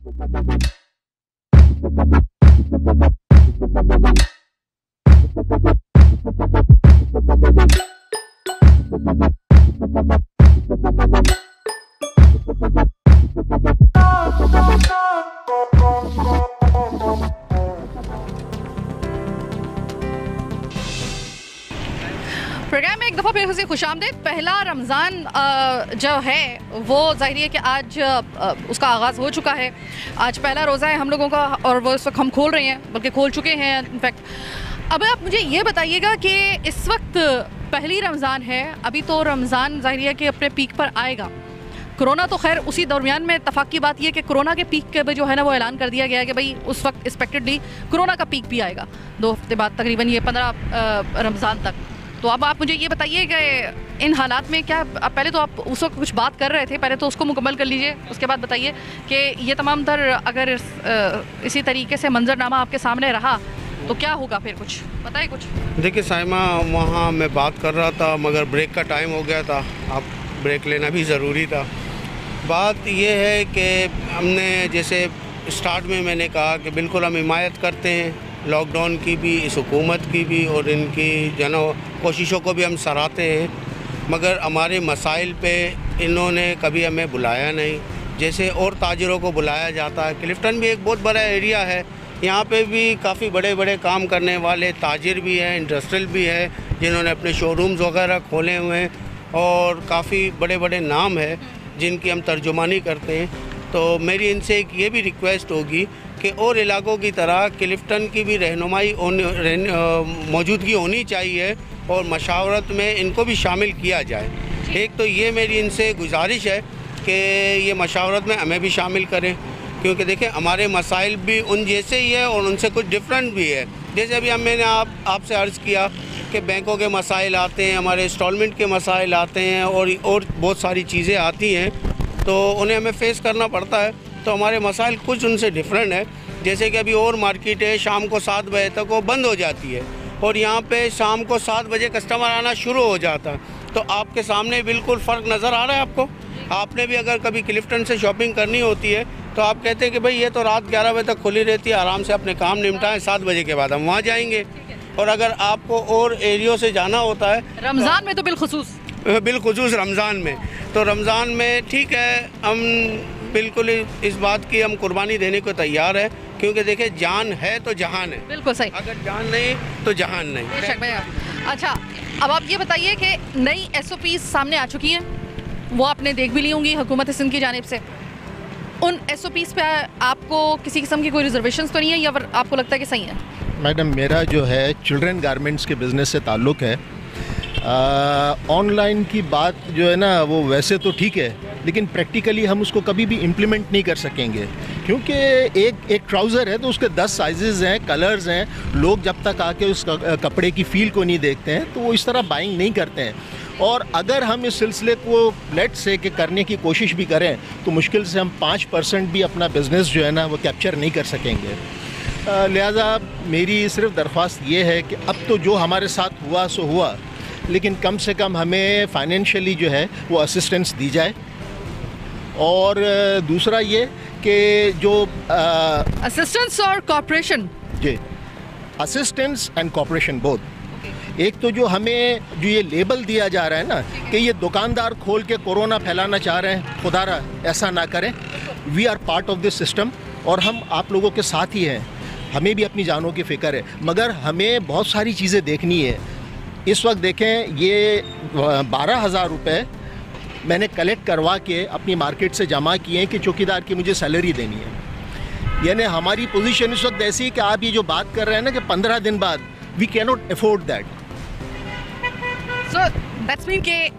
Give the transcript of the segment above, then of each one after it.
Programme में एक दफ़ा फिर से खुशामदीद। पहला रमज़ान जो है वो ज़ाहिर है कि आज उसका आगाज़ हो चुका है। आज पहला रोज़ा है हम लोगों का और वो इस वक्त हम खोल रहे हैं, बल्कि खोल चुके हैं इनफैक्ट। अब आप मुझे ये बताइएगा कि इस वक्त पहली रमज़ान है, अभी तो रमज़ान ज़ाहिर है कि अपने पीक पर आएगा। कोरोना तो खैर उसी दरमियान में इत्तफाक की बात यह कि कोरोना के पीक के जो है ना वो ऐलान कर दिया गया है कि भाई उस वक्त एक्सपेक्टेडली कोरोना का पीक भी आएगा 2 हफ्ते बाद, तकरीबन ये 15 रमज़ान तक। तो अब आप मुझे ये बताइए कि इन हालात में क्या, पहले तो आप उस वक्त कुछ बात कर रहे थे, पहले तो उसको मुकम्मल कर लीजिए, उसके बाद बताइए कि ये तमाम तर अगर इसी तरीके से मंजरनामा आपके सामने रहा तो क्या होगा, फिर कुछ बताइए कुछ। देखिए साइमा, वहाँ मैं बात कर रहा था मगर ब्रेक का टाइम हो गया था, अब ब्रेक लेना भी ज़रूरी था। बात ये है कि हमने जैसे स्टार्ट में मैंने कहा कि बिल्कुल हम हिमायत करते हैं लॉकडाउन की भी, इस हुकूमत की भी, और इनकी कोशिशों को भी हम सराहते हैं, मगर हमारे मसाइल पे इन्होंने कभी हमें बुलाया नहीं। जैसे और ताजिरों को बुलाया जाता है, क्लिफ्टन भी एक बहुत बड़ा एरिया है, यहाँ पे भी काफ़ी बड़े बड़े काम करने वाले ताजिर भी हैं, इंडस्ट्रियल भी है, जिन्होंने अपने शोरूम्स वगैरह खोले हुए हैं और काफ़ी बड़े बड़े नाम है जिनकी हम तर्जुमानी करते हैं। तो मेरी इनसे एक ये भी रिक्वेस्ट होगी कि और इलाकों की तरह क्लिफ्टन की भी रहनुमाई मौजूदगी होनी चाहिए और मशावरत में इनको भी शामिल किया जाए। एक तो ये मेरी इनसे गुजारिश है कि ये मशावरत में हमें भी शामिल करें, क्योंकि देखें हमारे मसाइल भी उन जैसे ही है और उनसे कुछ डिफरेंट भी है। जैसे अभी मैंने आपसे अर्ज़ किया कि बैंकों के मसाइल आते हैं, हमारे इंस्टॉलमेंट के मसाइल आते हैं और बहुत सारी चीज़ें आती हैं, तो उन्हें हमें फ़ेस करना पड़ता है। तो हमारे मसाइल कुछ उनसे डिफरेंट है। जैसे कि अभी और मार्केट है, शाम को 7 बजे तक वो बंद हो जाती है और यहाँ पे शाम को 7 बजे कस्टमर आना शुरू हो जाता है। तो आपके सामने बिल्कुल फ़र्क नज़र आ रहा है आपको। आपने भी अगर कभी क्लिफ्टन से शॉपिंग करनी होती है तो आप कहते हैं कि भाई ये तो रात 11 बजे तक खुली रहती है, आराम से अपने काम निपटाएं, 7 बजे के बाद हम वहाँ जाएंगे। और अगर आपको और एरियो से जाना होता है रमज़ान में तो बिलखुसूस रमज़ान में, तो रमज़ान में ठीक है, हम बिल्कुल इस बात की हम कुर्बानी देने को तैयार है, क्योंकि देखिए जान है तो जहान है। बिल्कुल सही, अगर जान नहीं तो जहान नहीं। बेशक भैया। अच्छा, अब आप ये बताइए कि नई SOPs सामने आ चुकी हैं, वो आपने देख भी ली होंगी हुकूमत सिंध की जानिब से। उन SOPs पे आपको किसी किस्म की कोई रिजर्वेशंस तो नहीं है, या फिर आपको लगता है कि सही है? मैडम, मेरा जो है चिल्ड्रन गारमेंट्स के बिज़नेस से ताल्लुक़ है। ऑनलाइन की बात जो है ना वो वैसे तो ठीक है, लेकिन प्रैक्टिकली हम उसको कभी भी इम्प्लीमेंट नहीं कर सकेंगे, क्योंकि एक ट्राउज़र है तो उसके 10 साइज़ हैं, कलर्स हैं। लोग जब तक आके उस कपड़े की फ़ील को नहीं देखते हैं तो वो इस तरह बाइंग नहीं करते हैं। और अगर हम इस सिलसिले को लेट से कि करने की कोशिश भी करें तो मुश्किल से हम 5% भी अपना बिज़नेस जो है ना वो कैप्चर नहीं कर सकेंगे। लिहाजा मेरी सिर्फ दरख्वास्त ये है कि अब तो जो हमारे साथ हुआ सो हुआ, लेकिन कम से कम हमें फाइनेंशियली जो है वो असिस्टेंस दी जाए। और दूसरा ये कि जो असिस्टेंस और कॉर्पोरेशन, जी, असिस्टेंस एंड कॉर्पोरेशन बोथ। एक तो जो हमें जो ये लेबल दिया जा रहा है ना कि ये दुकानदार खोल के कोरोना फैलाना चाह रहे हैं, खुदारा ऐसा ना करें। We are part of this system और हम आप लोगों के साथ ही हैं, हमें भी अपनी जानों की फ़िक्र है, मगर हमें बहुत सारी चीज़ें देखनी है। इस वक्त देखें, ये 12,000 रुपये मैंने कलेक्ट करवा के अपनी मार्केट से जमा किए हैं कि चौकीदार की मुझे सैलरी देनी है। यानी हमारी पोजीशन इस वक्त ऐसी है कि आप ये जो बात कर रहे हैं ना कि 15 दिन बाद, we can not afford that. So that's mean कि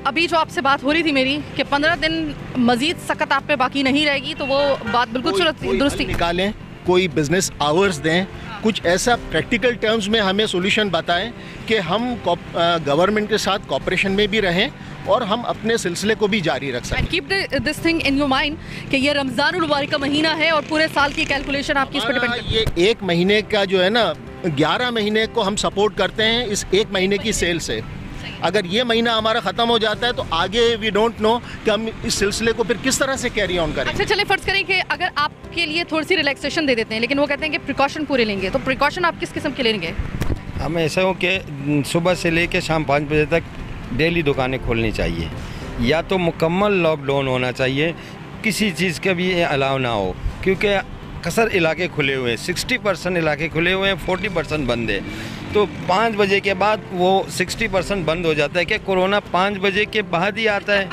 अभी जो आपसे बात हो रही थी मेरी कि 15 दिन मज़ीद सख्त आप पे बाकी नहीं रहेगी, तो वो बात बिल्कुल दुरुस्त निकालें, कोई बिजनेस आवर्स दें, कुछ ऐसा प्रैक्टिकल टर्म्स में हमें सॉल्यूशन बताएं कि हम गवर्नमेंट के साथ कॉपरेशन में भी रहें और हम अपने सिलसिले को भी जारी रख सकें। Keep this thing in your mind कि ये रमज़ानुल मुबारक का महीना है और पूरे साल की कैलकुलेशन आपकी इस पर डिपेंड करती है। ये 1 महीने का जो है ना, 11 महीने को हम सपोर्ट करते हैं इस 1 महीने की सेल से। अगर ये महीना हमारा ख़त्म हो जाता है तो आगे वी डोंट नो कि हम इस सिलसिले को फिर किस तरह से कैरी ऑन करेंगे। अच्छा चलिए फ़र्ज़ करें कि अगर आपके लिए थोड़ी सी रिलैक्सेशन दे देते हैं, लेकिन वो कहते हैं कि प्रिकॉशन पूरे लेंगे, तो प्रिकॉशन आप किस किस्म के लेंगे? हम ऐसा हो कि सुबह से लेकर शाम 5 बजे तक डेली दुकानें खोलनी चाहिए, या तो मुकम्मल लॉकडाउन होना चाहिए, किसी चीज़ का भी अलाउ ना हो, क्योंकि कसर इलाके खुले हुए हैं, 60% इलाके खुले हुए हैं, 40% बंद है। तो 5 बजे के बाद वो 60% बंद हो जाता है। क्या कोरोना 5 बजे के बाद ही आता है?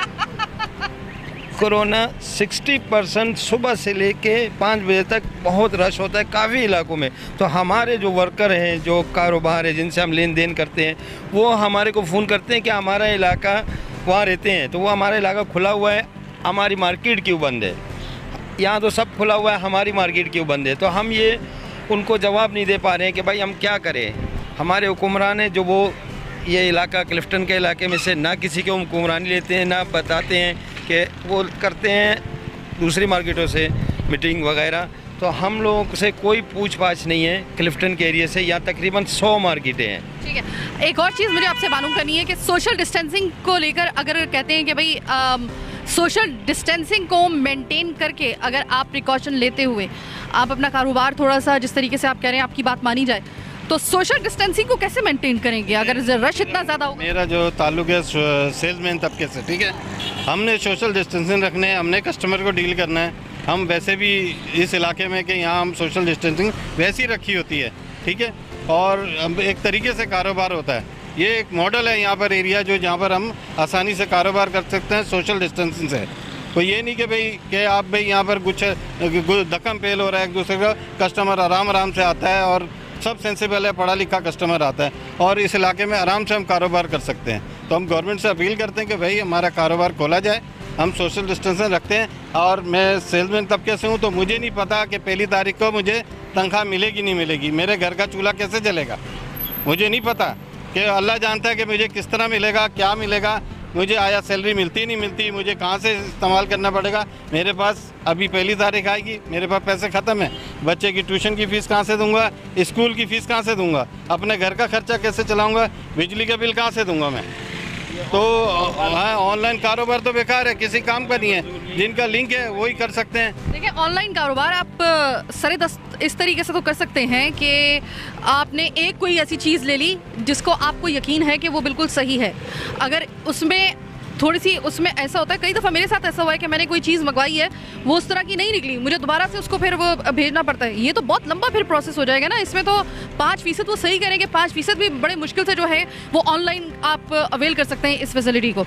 कोरोना 60% सुबह से लेके 5 बजे तक बहुत रश होता है काफ़ी इलाकों में। तो हमारे जो वर्कर हैं, जो कारोबार है, जिनसे हम लेन देन करते हैं, वो हमारे को फ़ोन करते हैं कि हमारा इलाका वहाँ रहते हैं, तो वो हमारा इलाका खुला हुआ है, हमारी मार्केट क्यों बंद है? यहाँ तो सब खुला हुआ है, हमारी मार्केट क्यों बंद है? तो हम ये उनको जवाब नहीं दे पा रहे हैं कि भाई हम क्या करें। हमारे हुक्मरान हैं जो वो ये इलाका क्लिफ्टन के इलाके में से ना किसी को हुक्मरानी लेते हैं, ना बताते हैं कि वो करते हैं दूसरी मार्केटों से मीटिंग वगैरह। तो हम लोगों से कोई पूछ पाछ नहीं है क्लिफ्टन के एरिया से। यहाँ तकरीबन 100 मार्केटें हैं। ठीक है, एक और चीज़ मुझे आपसे मालूम करनी है कि सोशल डिस्टेंसिंग को लेकर अगर कहते हैं कि भाई सोशल डिस्टेंसिंग को मेंटेन करके अगर आप प्रिकॉशन लेते हुए आप अपना कारोबार थोड़ा सा, जिस तरीके से आप कह रहे हैं, आपकी बात मानी जाए, तो सोशल डिस्टेंसिंग को कैसे मेंटेन करेंगे अगर रश इतना ज़्यादा होगा? मेरा जो ताल्लुक है सेल्समैन तबके से, ठीक है, हमने सोशल डिस्टेंसिंग रखने है, हमने कस्टमर को डील करना है। हम वैसे भी इस इलाके में कि यहाँ हम सोशल डिस्टेंसिंग वैसी रखी होती है, ठीक है, और एक तरीके से कारोबार होता है। ये एक मॉडल है यहाँ पर एरिया जो जहाँ पर हम आसानी से कारोबार कर सकते हैं सोशल डिस्टेंसिंग से। तो ये नहीं कि आप भाई यहाँ पर कुछ धक्कम पेल हो रहा है एक दूसरे का, कस्टमर आराम से आता है और सब सेंसिबल है, पढ़ा लिखा कस्टमर आता है और इस इलाके में आराम से हम कारोबार कर सकते हैं। तो हम गवर्नमेंट से अपील करते हैं कि भाई हमारा कारोबार खोला जाए, हम सोशल डिस्टेंसिंग रखते हैं। और मैं सेल्समैन तबके से हूँ तो मुझे नहीं पता कि 1 तारीख को मुझे तनख्वाह मिलेगी नहीं मिलेगी, मेरे घर का चूल्हा कैसे जलेगा, मुझे नहीं पता। कि अल्लाह जानता है कि मुझे किस तरह मिलेगा, क्या मिलेगा, मुझे आया सैलरी मिलती नहीं मिलती, मुझे कहाँ से इस्तेमाल करना पड़ेगा। मेरे पास अभी 1 तारीख आएगी, मेरे पास पैसे ख़त्म है, बच्चे की ट्यूशन की फ़ीस कहाँ से दूंगा, स्कूल की फ़ीस कहाँ से दूंगा, अपने घर का खर्चा कैसे चलाऊंगा, बिजली का बिल कहाँ से दूंगा मैं। तो हाँ, ऑनलाइन कारोबार तो बेकार है, किसी काम का नहीं है, जिनका लिंक है वही कर सकते हैं। देखिए, ऑनलाइन कारोबार आप सरेदस्त इस तरीके से तो कर सकते हैं कि आपने एक कोई ऐसी चीज़ ले ली जिसको आपको यकीन है कि वो बिल्कुल सही है। अगर उसमें थोड़ी सी उसमें ऐसा होता है, कई दफ़ा मेरे साथ ऐसा हुआ है कि मैंने कोई चीज़ मंगवाई है, वो उस तरह की नहीं निकली, मुझे दोबारा से उसको फिर वो भेजना पड़ता है। ये तो बहुत लंबा फिर प्रोसेस हो जाएगा ना। इसमें तो 5% वो सही करेंगे, 5% भी बड़े मुश्किल से जो है वो ऑनलाइन आप अवेल कर सकते हैं इस फैसिलिटी को।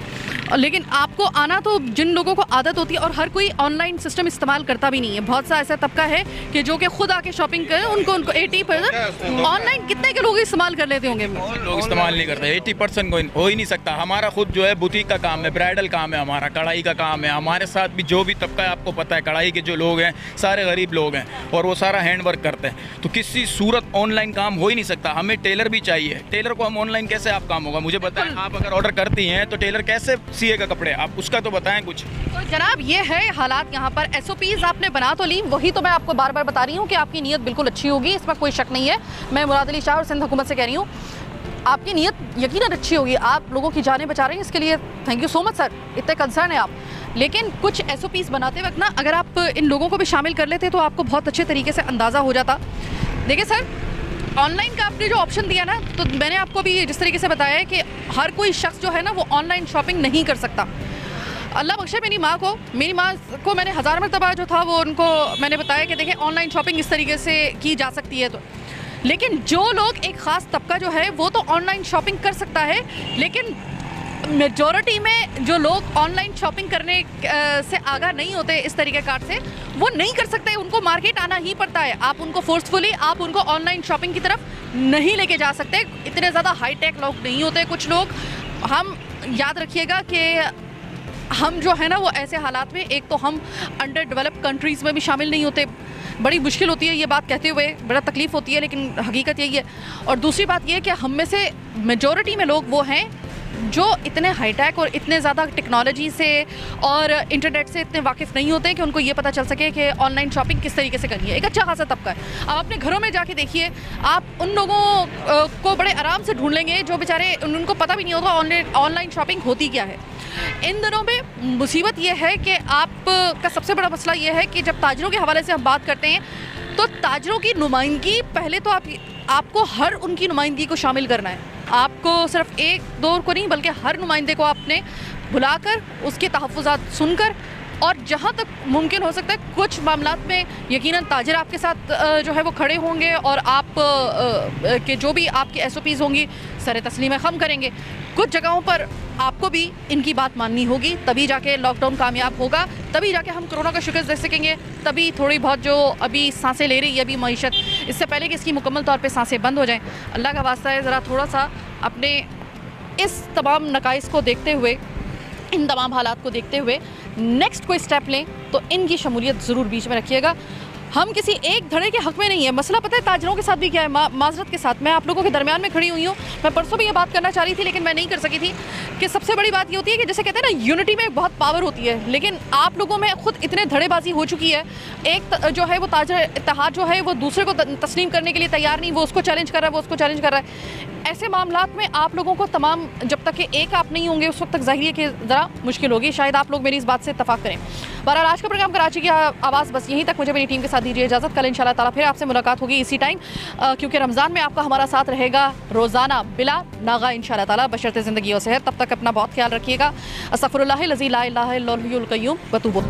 लेकिन आपको आना तो, जिन लोगों को आदत होती है, और हर कोई ऑनलाइन सिस्टम इस्तेमाल करता भी नहीं है। बहुत सा ऐसा तबका है कि जो कि खुद आके शॉपिंग करें, उनको 80% ऑनलाइन कितने के लोग इस्तेमाल कर लेते होंगे? लोग इस्तेमाल नहीं करते, 80% को हो ही नहीं सकता। हमारा खुद जो है बुटीक का काम है, ब्राइडल काम है, हमारा कढ़ाई का काम है। हमारे साथ भी जो भी तबका है आपको पता है, कढ़ाई के जो लोग हैं सारे गरीब लोग हैं और वो सारा हैंड वर्क करते हैं। तो किसी सूरत ऑनलाइन काम हो ही नहीं सकता। हमें टेलर भी चाहिए, टेलर को हम ऑनलाइन कैसे आप काम होगा? मुझे बताएं, आप अगर ऑर्डर करती हैं तो टेलर कैसे सिएगा कपड़े? आप उसका तो बताएं कुछ। तो जनाब, ये है हालात यहाँ पर। SOPs आपने बना तो ली, वही तो मैं आपको बार बार बता रही हूँ कि आपकी नीयत बिल्कुल अच्छी होगी, इसमें कोई शक नहीं है। मैं मुराद अली शाह और सिंध हुकूमत से कह रही हूँ, आपकी नीयत यकीनन अच्छी होगी, आप लोगों की जानें बचा रहे हैं, इसके लिए thank you so much sir, इतने कंसर्न है आप। लेकिन कुछ SOPs बनाते वक्त ना, अगर आप इन लोगों को भी शामिल कर लेते तो आपको बहुत अच्छे तरीके से अंदाज़ा हो जाता। देखिए सर, ऑनलाइन का आपने जो ऑप्शन दिया ना, तो मैंने आपको भी जिस तरीके से बताया है कि हर कोई शख्स जो है ना वो ऑनलाइन शॉपिंग नहीं कर सकता। अल्लाह बख्शे मेरी माँ को मैंने 1000 मरतबा जो था वो उनको मैंने बताया कि देखिए ऑनलाइन शॉपिंग इस तरीके से की जा सकती है। तो लेकिन जो लोग, एक ख़ास तबका जो है वो तो ऑनलाइन शॉपिंग कर सकता है, लेकिन मेजॉरिटी में जो लोग ऑनलाइन शॉपिंग करने से आगाह नहीं होते इस तरीके कार से, वो नहीं कर सकते, उनको मार्केट आना ही पड़ता है। आप उनको फोर्सफुली आप उनको ऑनलाइन शॉपिंग की तरफ नहीं लेके जा सकते। इतने ज़्यादा हाईटेक लोग नहीं होते कुछ लोग। हम याद रखिएगा कि हम जो है ना वो ऐसे हालात में, एक तो हम अंडर डेवलप्ड कंट्रीज़ में भी शामिल नहीं होते, बड़ी मुश्किल होती है ये बात कहते हुए, बड़ा तकलीफ़ होती है, लेकिन हकीकत यही है। और दूसरी बात ये है कि हम में से मेजॉरिटी में लोग वो हैं जो इतने हाईटेक और इतने ज़्यादा टेक्नोलॉजी से और इंटरनेट से इतने वाकिफ़ नहीं होते कि उनको ये पता चल सके कि ऑनलाइन शॉपिंग किस तरीके से करनी है। एक अच्छा खासा तबका है। आप अपने घरों में जाके देखिए, आप उन लोगों को बड़े आराम से ढूंढ लेंगे जो बेचारे उनको पता भी नहीं होगा ऑनलाइन शॉपिंग होती क्या है। इन दिनों में मुसीबत ये है कि आपका सबसे बड़ा मसला ये है कि जब ताजरों के हवाले से हम बात करते हैं तो ताजरों की नुमाइंदगी पहले तो आपको हर उनकी नुमाइंदगी को शामिल करना है। आपको सिर्फ एक दो को नहीं बल्कि हर नुमाइंदे को आपने बुलाकर उसके तहफ़्फ़ुज़ात सुनकर, और जहाँ तक मुमकिन हो सकता है कुछ मामलात में यकीनन ताजिर आपके साथ जो है वो खड़े होंगे और आप के जो भी आपकी SOPs होंगी सर तस्लीम खम करेंगे। कुछ जगहों पर आपको भी इनकी बात माननी होगी, तभी जाके लॉकडाउन कामयाब होगा, तभी जाके हम कोरोना का शिकस्त दे सकेंगे, तभी थोड़ी बहुत जो अभी सांसें ले रही है अभी मईशत, इससे पहले कि इसकी मुकम्मल तौर पे सांसें बंद हो जाएं, अल्लाह का वास्ता है ज़रा थोड़ा सा अपने इस तमाम नकाइस को देखते हुए, इन तमाम हालात को देखते हुए नेक्स्ट कोई स्टेप लें तो इनकी शमूलियत ज़रूर बीच में रखिएगा। हम किसी एक धड़े के हक़ में नहीं है। मसला पता है ताजरों के साथ भी क्या है, माजरत के साथ मैं आप लोगों के दरमियान में खड़ी हुई हूँ। मैं परसों भी ये बात करना चाह रही थी लेकिन मैं नहीं कर सकी थी कि सबसे बड़ी बात ये होती है कि जैसे कहते हैं ना, यूनिटी में बहुत पावर होती है, लेकिन आप लोगों में खुद इतने धड़ेबाजी हो चुकी है। एक जो है वो ताजर इत्तेहाद जो है वो दूसरे को तस्लीम करने के लिए तैयार नहीं, वो उसको चैलेंज कर रहा है, वो उसको चैलेंज कर रहा है। ऐसे मामलात में आप लोगों को तमाम जब तक कि एक आप नहीं होंगे उस वक्त तक ज़ाहिर है कि ज़रा मुश्किल होगी। शायद आप लोग मेरी इस बात से इत्तफाक करें। बहरहाल आज का प्रोग्राम कराची की आवाज़ बस यहीं तक। मुझे मेरी टीम के साथ दीजिए इजाज़त। कल इंशाल्लाह ताला फिर आपसे मुलाकात होगी इसी टाइम, क्योंकि रमज़ान में आपका हमारा साथ रहेगा रोज़ाना बिला नागा इंशाल्लाह ताला, बशर्ते ज़िंदगी और सेहत। तब तक अपना बहुत ख्याल रखिएगा। अस्तग़फिरुल्लाह लज़ी ला इलाहा इल्लल्लाहुल हय्युल क़य्यूम व तूबू।